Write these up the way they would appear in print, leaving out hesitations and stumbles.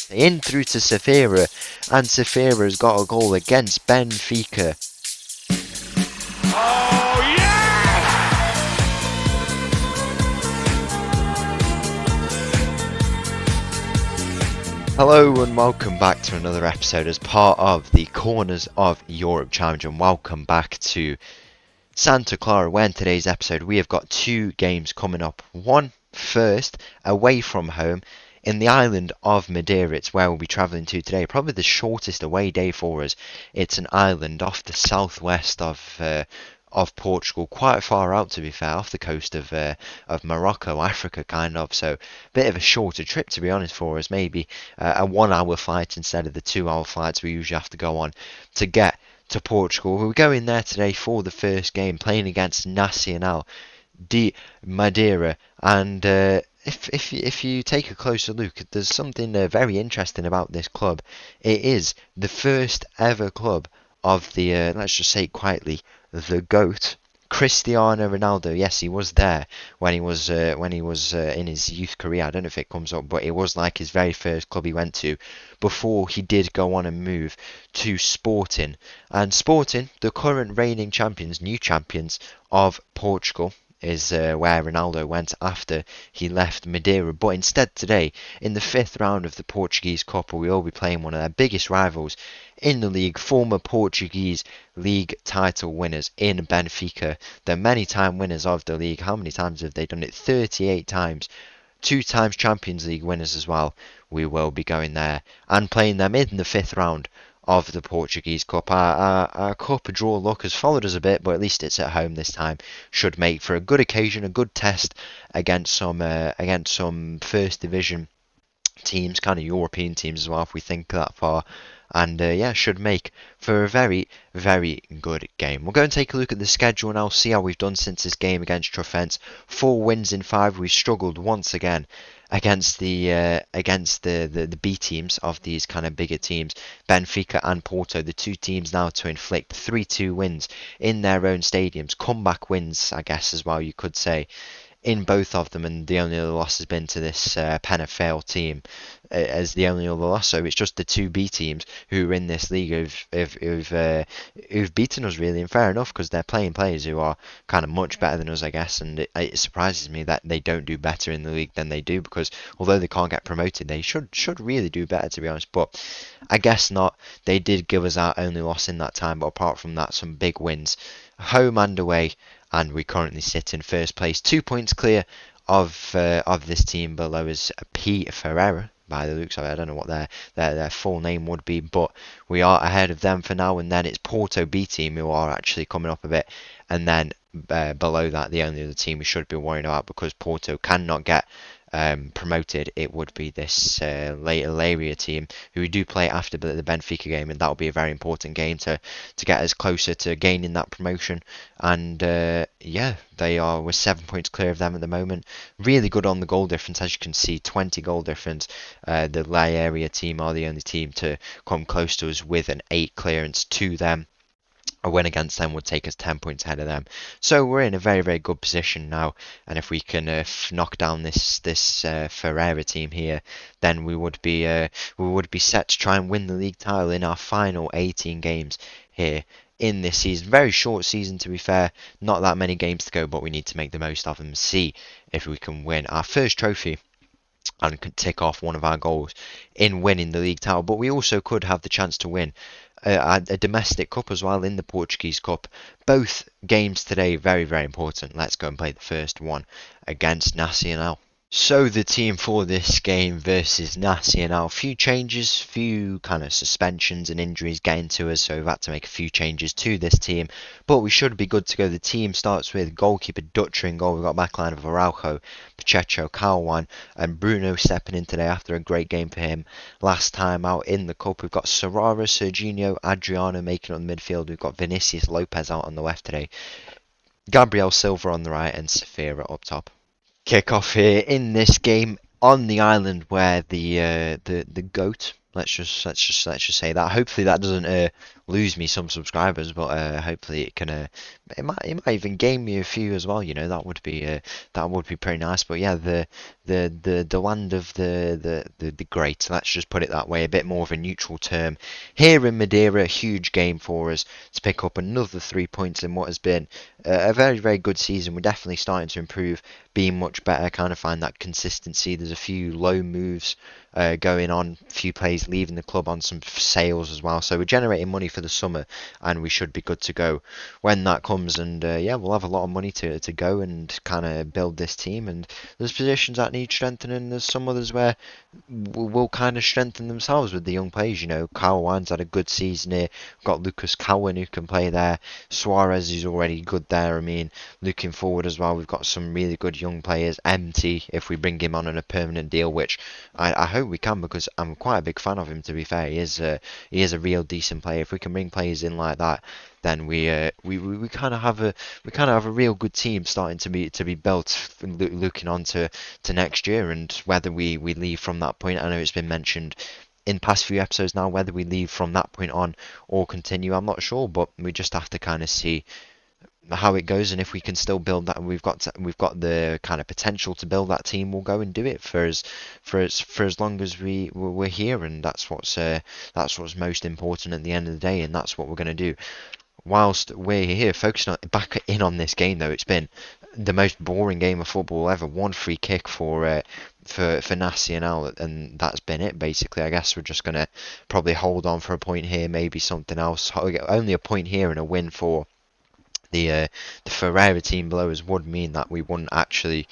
in through to Safira, and Safira has got a goal against Benfica. Oh, yes! Hello and welcome back to another episode as part of the Corners of Europe Challenge, and welcome back to Santa Clara, where in today's episode we have got two games coming up. One first, away from home, in the island of Madeira. It's where we'll be travelling to today. Probably the shortest away day for us. It's an island off the southwest of Portugal, quite far out to be fair, off the coast of Morocco, Africa kind of. So a bit of a shorter trip to be honest for us. Maybe a 1 hour flight instead of the 2 hour flights we usually have to go on to get to Portugal. We're going there today for the first game, playing against Nacional de Madeira, and if you take a closer look, there's something very interesting about this club. It is the first ever club of the let's just say it quietly, the GOAT, Cristiano Ronaldo. Yes, he was there when he was in his youth career. I don't know if it comes up, but it was like his very first club he went to before he did go on and move to Sporting. And Sporting, the current reigning champions, new champions of Portugal, is where Ronaldo went after he left Madeira. But instead today, in the 5th round of the Portuguese Cup, we will be playing one of their biggest rivals in the league, former Portuguese league title winners in Benfica. They're many-time winners of the league. How many times have they done it? 38 times. 2 times Champions League winners as well. We will be going there and playing them in the 5th round of the Portuguese Cup. Our cup draw luck has followed us a bit, but at least it's at home this time. Should make for a good occasion, a good test against some first division teams, kind of European teams as well, if we think that far. And yeah, should make for a very, very good game. We'll go and take a look at the schedule and I'll see how we've done since this game against Trofense. 4 wins in 5. We've struggled once again against the B teams of these kind of bigger teams, Benfica and Porto, the two teams now to inflict 3-2 wins in their own stadiums, comeback wins, I guess as well you could say, in both of them, and the only other loss has been to this Penafiel team as the only other loss. So it's just the two B teams who are in this league who've beaten us really, and fair enough because they're playing players who are kind of much better than us, I guess, and it surprises me that they don't do better in the league than they do, because although they can't get promoted, they should really do better to be honest, but I guess not. They did give us our only loss in that time, but apart from that, some big wins home and away. And we currently sit in first place, 2 points clear of this team below us, P. Ferreira, by the looks of it. I don't know what their full name would be, but we are ahead of them for now. And then it's Porto B team who are actually coming up a bit, and then below that, the only other team we should be worrying about, because Porto cannot get promoted, it would be this Leiria team who we do play after the Benfica game, and that will be a very important game to get us closer to gaining that promotion. And yeah, we're 7 points clear of them at the moment. Really good on the goal difference, as you can see, 20 goal difference. The Leiria team are the only team to come close to us with an 8 clearance to them. A win against them would take us 10 points ahead of them. So we're in a very, very good position now. And if we can knock down this Ferreira team here, then we would be set to try and win the league title in our final 18 games here in this season. Very short season, to be fair. Not that many games to go, but we need to make the most of them. See if we can win our first trophy and could tick off one of our goals in winning the league title. But we also could have the chance to win a domestic cup as well in the Portuguese Cup. Both games today very, very important. Let's go and play the first one against Nacional. So the team for this game versus Nacional, few changes, few kind of suspensions and injuries getting to us, so we've had to make a few changes to this team, but we should be good to go. The team starts with goalkeeper Dutcher in goal. We've got backline of Araujo, Pacheco, Calwan and Bruno stepping in today after a great game for him last time out in the cup. We've got Serrara, Serginho, Adriano making it on the midfield. We've got Vinicius Lopez out on the left today, Gabriel Silva on the right and Safira up top. Kick off here in this game on the island where the GOAT, Let's just say that. Hopefully that doesn't lose me some subscribers, but hopefully it can it might even gain me a few as well. That would be pretty nice. But yeah, the land of the great. Let's just put it that way. A bit more of a neutral term here in Madeira. Huge game for us to pick up another 3 points in what has been a very very good season. We're definitely starting to improve, being much better. Kind of find that consistency. There's a few low moves going on, a few players leaving the club on some sales as well. So we're generating money for the summer, and we should be good to go when that comes. And yeah, we'll have a lot of money to go and kind of build this team. And there's positions that need strengthening. There's some others where will kind of strengthen themselves with the young players. Cowan's had a good season here. We've got Lucas Cowan who can play there. Suarez is already good there. I mean, looking forward as well, we've got some really good young players. MT, if we bring him on a permanent deal, which I hope we can, because I'm quite a big fan of him. To be fair, he is a real decent player. If we can bring players in like that, then we kind of have a real good team starting to be built, looking on to next year. And whether we leave from that point, I know it's been mentioned in past few episodes now, whether we leave from that point on or continue, I'm not sure, but we just have to kind of see how it goes. And if we can still build that, we've got the kind of potential to build that team, we'll go and do it for as long as we're here. And that's what's most important at the end of the day, and that's what we're going to do whilst we're here. Focusing back in on this game, though, it's been the most boring game of football ever. One free kick for Nacional, and that's been it basically. I guess we're just gonna probably hold on for a point here, maybe something else. Only a point here and a win for the Ferreira team below us would mean that we wouldn't actually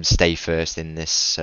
stay first in this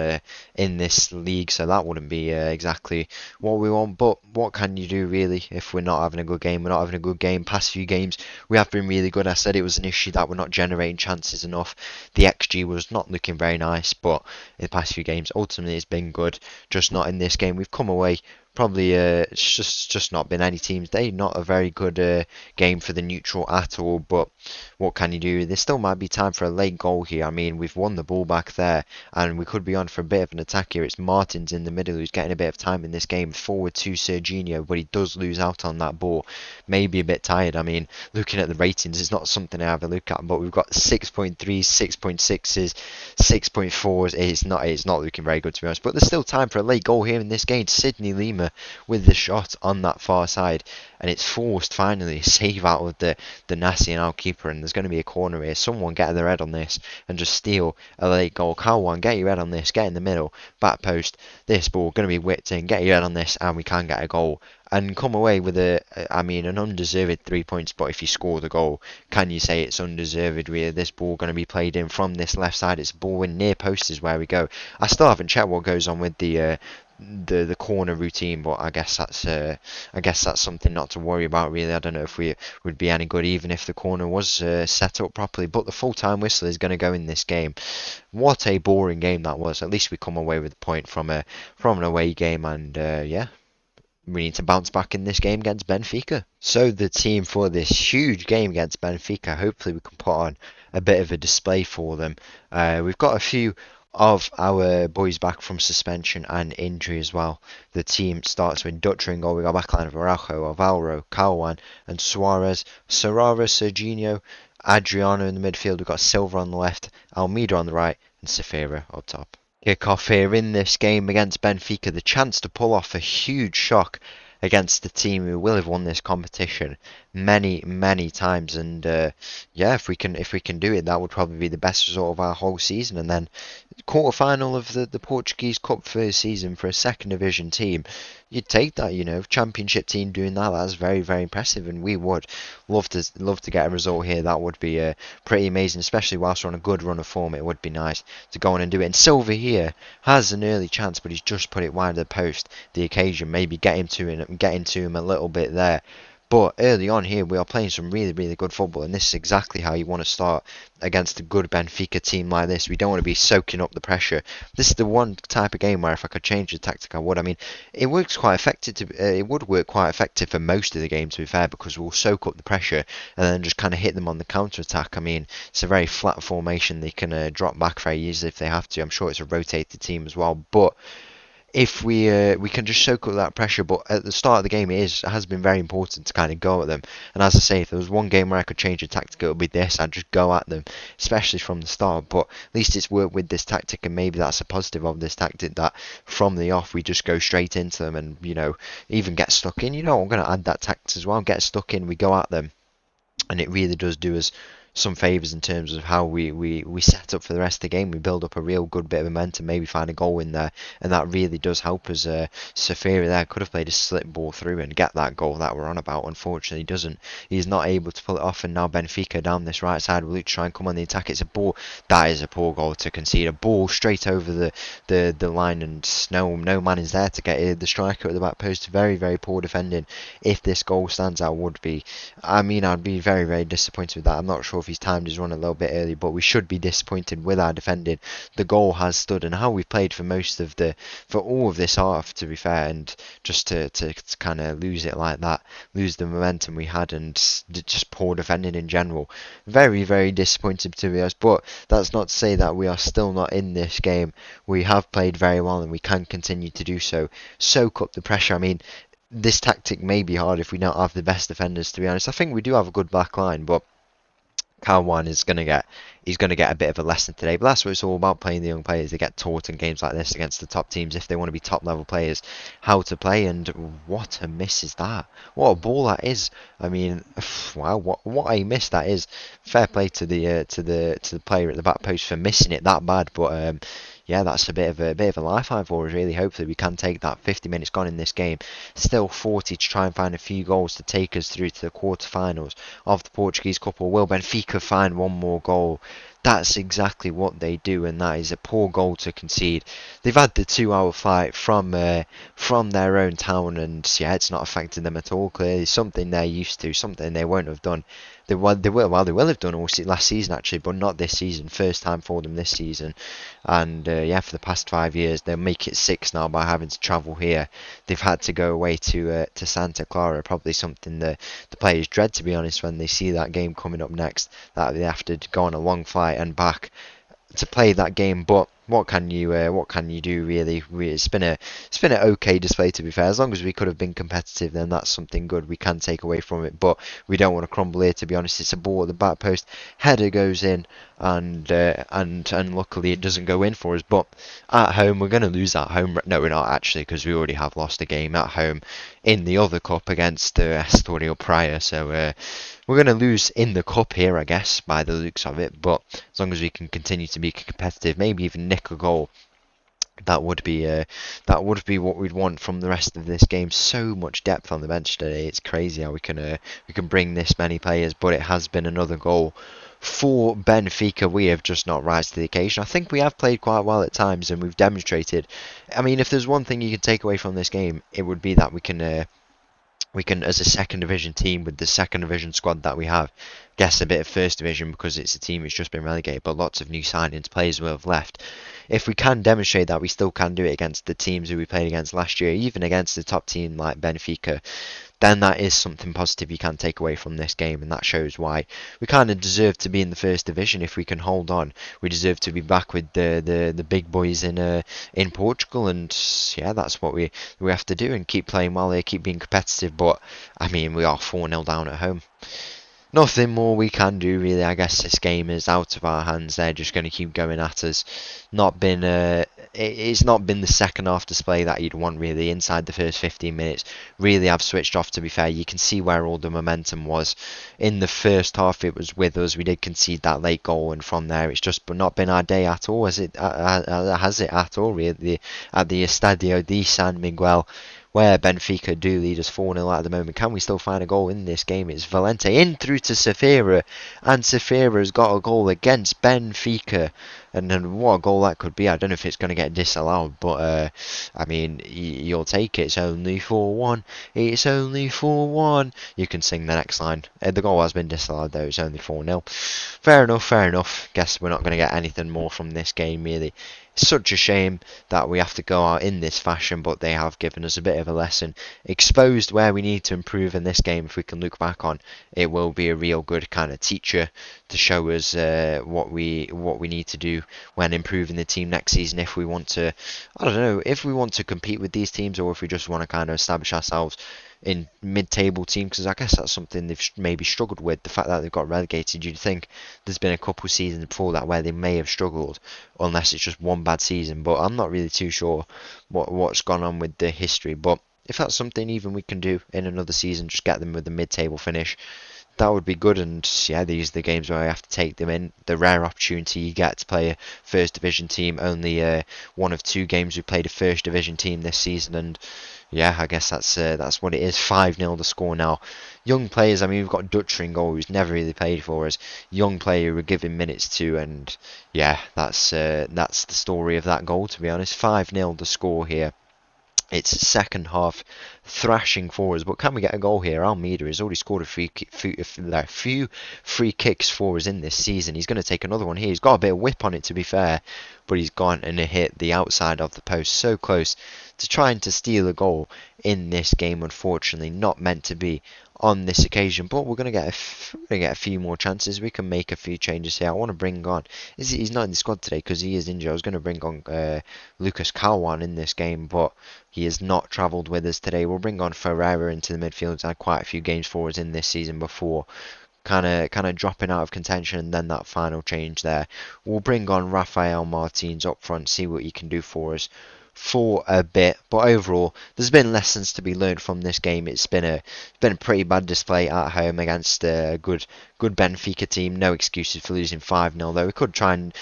league, so that wouldn't be exactly what we want. But what can you do really if we're not having a good game? We're not having a good game. Past few games we have been really good. I said it was an issue that we're not generating chances enough. The XG was not looking very nice, but in the past few games ultimately it's been good. Just not in this game. We've come away. Probably it's just not been any team's day. Not a very good game for the neutral at all. But what can you do? There still might be time for a late goal here. I mean, we've won the ball back there, and we could be on for a bit of an attack here. It's Martins in the middle who's getting a bit of time in this game, forward to Serginho, but he does lose out on that ball. Maybe a bit tired. I mean, looking at the ratings, it's not something I have a look at, but we've got 6.3s, 6.6s, 6.4s. It's not looking very good, to be honest. But there's still time for a late goal here in this game. Sydney Lima with the shot on that far side, and it's forced finally a save out of the Nacional keeper. And there's going to be a corner here. Someone get their head on this and just steal a late goal. Cowan, get your head on this, get in the middle, back post. This ball going to be whipped in, get your head on this, and we can get a goal and come away with an undeserved 3 points. But if you score the goal, can you say it's undeserved? Really, this ball going to be played in from this left side. It's a ball in near post is where we go. I still haven't checked what goes on with the corner routine, but I guess that's something not to worry about really. I don't know if we would be any good even if the corner was set up properly, but the full time whistle is going to go in this game. What a boring game that was. At least we come away with a point from an away game, and yeah, we need to bounce back in this game against Benfica. So the team for this huge game against Benfica, hopefully we can put on a bit of a display for them. We've got a few of our boys back from suspension and injury as well. The team starts with Dutcher in goal. We got backline of Araujo, Alvaro, Cowan and Suarez, Serrara, Serginho, Adriano in the midfield. We've got Silva on the left, Almeida on the right and Sefera up top. Kick off here in this game against Benfica, the chance to pull off a huge shock against the team who will have won this competition many times. And yeah, if we can do it, that would probably be the best result of our whole season. And then quarter final of the Portuguese Cup first season for a second division team, you'd take that. Championship team doing that, that's very very impressive, and we would love to get a result here. That would be pretty amazing, especially whilst we're on a good run of form. It would be nice to go on and do it. And Silva here has an early chance, but he's just put it wide of the post. The occasion maybe getting to him a little bit there. But early on here, we are playing some really, really good football, and this is exactly how you want to start against a good Benfica team like this. We don't want to be soaking up the pressure. This is the one type of game where if I could change the tactic, I would. I mean, it works quite effective. It would work quite effective for most of the game, to be fair, because we'll soak up the pressure and then just kind of hit them on the counter attack. I mean, it's a very flat formation. They can drop back very easily if they have to. I'm sure it's a rotated team as well, but if we can just soak up that pressure. But at the start of the game, it has been very important to kind of go at them. And as I say, if there was one game where I could change a tactic, it would be this. I'd just go at them, especially from the start. But at least it's worked with this tactic, and maybe that's a positive of this tactic, that from the off we just go straight into them, and even get stuck in. I'm going to add that tactic as well. Get stuck in, we go at them, and it really does do us some favours in terms of how we set up for the rest of the game. We build up a real good bit of momentum, maybe find a goal in there, and that really does help us. Safiri there could have played a slip ball through and get that goal that we're on about. Unfortunately, he doesn't. He's not able to pull it off, and now Benfica down this right side will try and come on the attack. It's a ball. That is a poor goal to concede. A ball straight over the line, and no man is there to get it. The striker at the back post. Very, very poor defending. If this goal stands out, I'd be very, very disappointed with that. I'm not sure if he's timed his run a little bit early, but we should be disappointed with our defending. The goal has stood, and how we've played for all of this half, to be fair, and just to kind of lose it like that, lose the momentum we had, and just poor defending in general. Very, very disappointed, to be honest. But that's not to say that we are still not in this game. We have played very well, and we can continue to do so. Soak up the pressure. This tactic may be hard if we don't have the best defenders, to be honest. I think we do have a good back line, but Kalwan is he's gonna get a bit of a lesson today. But that's what it's all about, playing the young players. They get taught in games like this against the top teams, if they want to be top level players, how to play. And what a miss is that? What a ball that is! Wow, what a miss that is. Fair play to the player at the back post for missing it that bad. But yeah, that's a bit of a lifeline for us, really. Hopefully we can take that. 50 minutes gone in this game. Still 40 to try and find a few goals to take us through to the quarterfinals of the Portuguese Cup. Or will Benfica find one more goal? That's exactly what they do, and that is a poor goal to concede. They've had the 2-hour flight from their own town, and yeah, it's not affected them at all. Clearly, something they're used to, something they won't have done. They will have done all last season actually, but not this season. First time for them this season, and yeah, for the past 5 years, they'll make it 6 now by having to travel here. They've had to go away to Santa Clara, probably something the players dread, to be honest, when they see that game coming up next. That they have to go on a long flight and back to play that game. But what can you do, really? It's been an okay display, to be fair. As long as we could have been competitive, then that's something good we can take away from it. But we don't want to crumble here, to be honest. It's a ball at the back post, header goes in, and luckily it doesn't go in for us. But at home, we're going to lose at home. No, we're not actually, because we already have lost a game at home in the other cup against Estoril prior. So we're going to lose in the cup here, I guess, by the looks of it. But as long as we can continue to be competitive, maybe even nick a goal, that would be what we'd want from the rest of this game. So much depth on the bench today. It's crazy how we can bring this many players. But it has been another goal for Benfica. We have just not rise to the occasion. I think we have played quite well at times, and we've demonstrated. If there's one thing you can take away from this game, it would be that we can, as a second division team with the second division squad that we have, guess a bit of first division because it's a team that's just been relegated, but lots of new signings, players will have left. If we can demonstrate that we still can do it against the teams who we played against last year, even against the top team like Benfica, then that is something positive you can take away from this game, and that shows why we kind of deserve to be in the first division. If we can hold on, we deserve to be back with the big boys in Portugal, and yeah, that's what we have to do, and keep playing well here, keep being competitive. But we are 4-0 down at home. Nothing more we can do, really. I guess this game is out of our hands. They're just going to keep going at us. It's not been the second half display that you'd want, really. Inside the first 15 minutes, really have switched off, to be fair. You can see where all the momentum was. In the first half, it was with us. We did concede that late goal, and from there, it's just not been our day at all. Has it at all, really? At the Estadio de San Miguel, where Benfica do lead us 4-0 at the moment. Can we still find a goal in this game? It's Valente in through to Safira, and Safira's got a goal against Benfica. And what a goal that could be. I don't know if it's going to get disallowed, but you'll take it. It's only 4-1. It's only 4-1. You can sing the next line. The goal has been disallowed, though. It's only 4-0. Fair enough. Guess we're not going to get anything more from this game, really. such a shame that we have to go out in this fashion, but they have given us a bit of a lesson, exposed where we need to improve in this game. If we can look back on, it will be a real good kind of teacher to show us what we need to do when improving the team next season. If we want to, I don't know, if we want to compete with these teams, or if we just want to kind of establish ourselves in mid-table team, because I guess that's something they've maybe struggled with, the fact that they've got relegated. You'd think there's been a couple seasons before that where they may have struggled, unless it's just one bad season, but I'm not really too sure what's gone on with the history. But if that's something even we can do in another season, just get them with a mid-table finish, that would be good. And yeah, these are the games where I have to take them in. The rare opportunity you get to play a first division team. Only one of 2 games we played a first division team this season, and yeah, I guess that's what it is. 5-0 the score now. Young players, I mean, we've got Dutcher in goal, who's never really played for us. Young player we're giving minutes to, and yeah, that's the story of that goal, to be honest. 5-0 the score here. It's second half thrashing for us, but can we get a goal here? Almeida has already scored a few free kicks for us in this season. He's going to take another one here. He's got a bit of whip on it, to be fair, but he's gone and hit the outside of the post. So close to trying to steal a goal in this game, unfortunately. Not meant to be on this occasion, but we're going to get a few more chances. We can make a few changes here. I want to bring on, he's not in the squad today because he is injured. I was going to bring on Lucas Kalwan in this game, but he has not travelled with us today. We'll bring on Ferreira into the midfield. He's had quite a few games for us in this season before kind of dropping out of contention, and then that final change there. We'll bring on Rafael Martins up front, see what he can do for us for a bit. But overall, there's been lessons to be learned from this game. It's been a pretty bad display at home against a good Benfica team. No excuses for losing 5-0 though. We could try and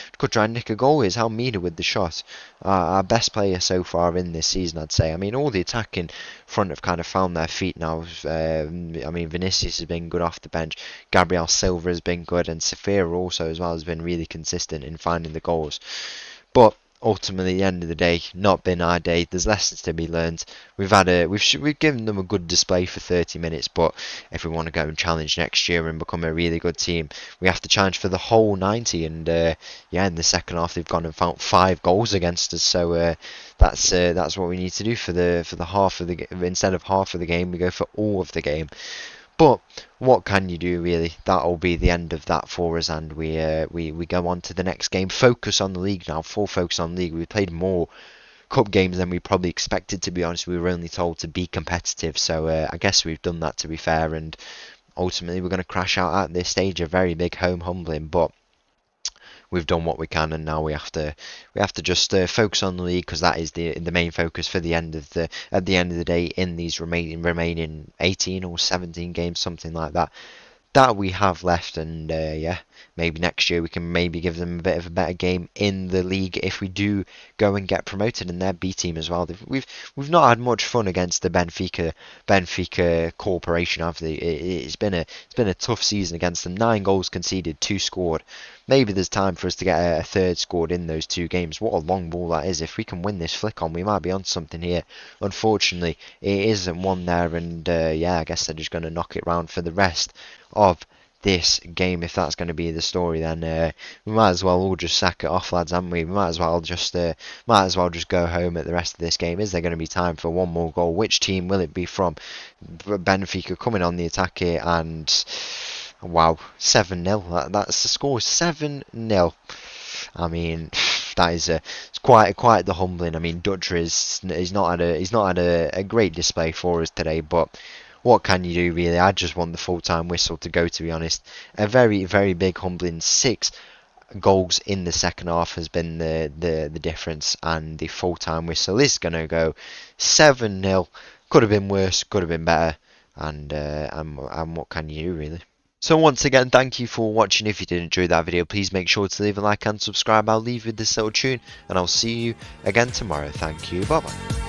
nick a goal. Here's Almeida with the shot. Our best player so far in this season, I'd say. I mean, all the attacking front have kind of found their feet now. I mean, Vinicius has been good off the bench. Gabriel Silva has been good, and Safira also as well has been really consistent in finding the goals. But ultimately, at the end of the day, not been our day. There's lessons to be learned. We've given them a good display for 30 minutes, but if we want to go and challenge next year and become a really good team, we have to challenge for the whole 90. And yeah, in the second half, they've gone and found 5 goals against us. So that's what we need to do for the half of the instead of half of the game, we go for all of the game. But what can you do, really? That'll be the end of that for us, and we go on to the next game. Focus on the league now. Full focus on the league. We played more cup games than we probably expected, to be honest. We were only told to be competitive, so I guess we've done that, to be fair. And ultimately, we're going to crash out at this stage. A very big home humbling, but we've done what we can, and now we have to just focus on the league, because that is the main focus for the end of the day in these remaining 18 or 17 games, something like that we have left. And yeah, maybe next year we can maybe give them a bit of a better game in the league if we do go and get promoted, and their B team as well. We've not had much fun against the Benfica Corporation, have they? It's been a tough season against them. 9 goals conceded, 2 scored. Maybe there's time for us to get a third scored in those 2 games. What a long ball that is. If we can win this flick on, we might be on something here. Unfortunately, it isn't one there, and yeah, I guess they're just going to knock it round for the rest of this game. If that's going to be the story, then we might as well all just sack it off, lads, haven't we? We might as well just go home at the rest of this game. Is there going to be time for one more goal? Which team will it be from? Benfica coming on the attack here, and wow, 7-0. That's the score, 7-0. I mean, that is it's quite the humbling. I mean, Dutcher he's not had a great display for us today, but what can you do, really? I just want the full-time whistle to go, to be honest. A very, very big humbling. 6 goals in the second half has been the difference, and the full-time whistle is going to go 7-0. Could have been worse, could have been better, and what can you do, really? So once again, thank you for watching. If you did enjoy that video, please make sure to leave a like and subscribe. I'll leave you with this little tune, and I'll see you again tomorrow. Thank you, bye bye.